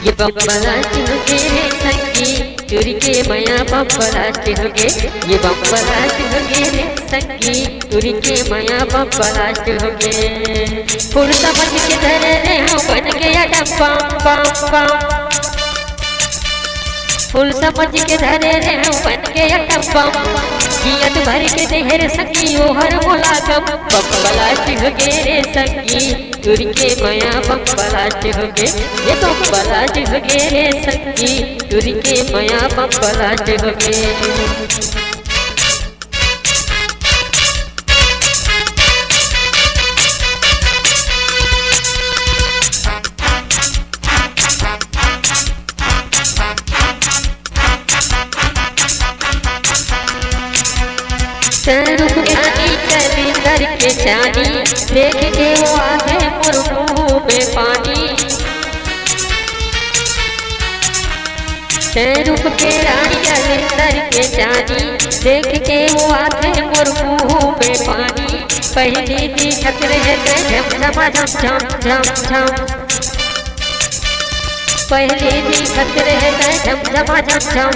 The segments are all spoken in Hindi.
ये बम्बलास्ट हो गए रे संगी तुरी के माया बम्बलास्ट हो गए। ये बम्बलास्ट हो गए रे संगी तुरी के माया बम्बलास्ट हो गए। फूल समझ के धरे रे हो बन गया डब्बा बम बम। फूल समझ के धरे रे हो बन गया डब्बा जियत भर के देहर संगी ओ हर मुलाकाम। बम्बलास्ट हो गए रे संगी तुरी के माया बम्बलास्ट हो गए। ये बम्बलास्ट हो गए रे संगी तुरी के माया बम्बलास्ट हो गए। रूप रानी कली करके जानी देख के वो आगे मोर मुँह में पानी। रूप के रानी कली करके जानी देख के वो आगे मोर मुँह में पानी। पहली दिखत रहे झम झम झम झम झम। पहली दिखत रहे झम झम झम झम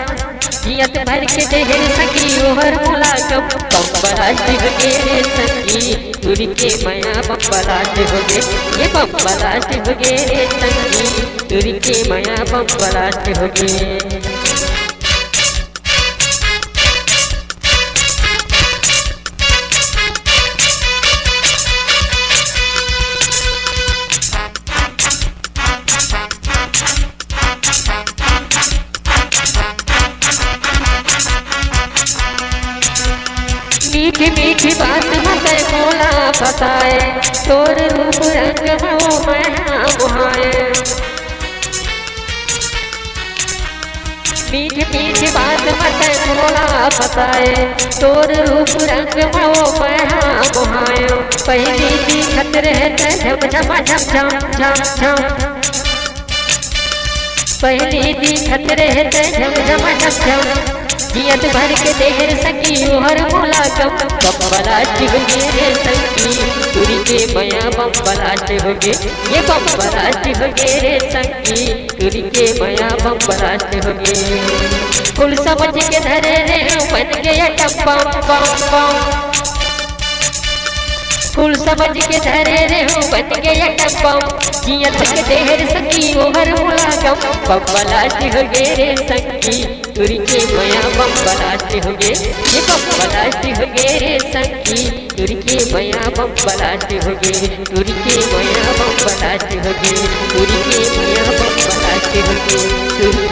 जियत भर के देहर संगी ओहर मुलाकाम। बम्बलास्ट हो गए रे संगी तुरी के माया बम्बलास्ट हो गए। ये बम्बलास्ट हो गए रे संगी तुरी के माया बम्बलास्ट हो गए। मीठी मीठी बात हमें बोला बताए तोर रूप रंग हो मैं बुहाए। मीठी मीठी बात हमें बोला बताए तोर रूप रंग हो मैं बुहाए। पहली दिखत रहते झम झम झम झम झम झम। पहली दिखत रहते झम झम झम झम जियत भर के देहर संगी ओहर मुलाकाम। बम्बलास्ट हो गए रे संगी तुरी के माया बम्बलास्ट हो गए। ये बम्बलास्ट हो गए रे संगी तुरी के माया बम्बलास्ट हो गए। फूल समझ के धरे रे बन गया डब्बा बम बम। फूल समझ के धरे रे बन गया डब्बा जियत के देहर संगी ओहर मुलाकाम। बम्बलास्ट हो गए रे संगी तुरी के माया बम्बलास्ट हो गए। ये बम्बलास्ट हो गए रे संगी तुरी के माया बम्बलास्ट हो गए। तुरी के माया बम्बलास्ट हो गए। तुरी के माया बम्बलास्ट हो गए।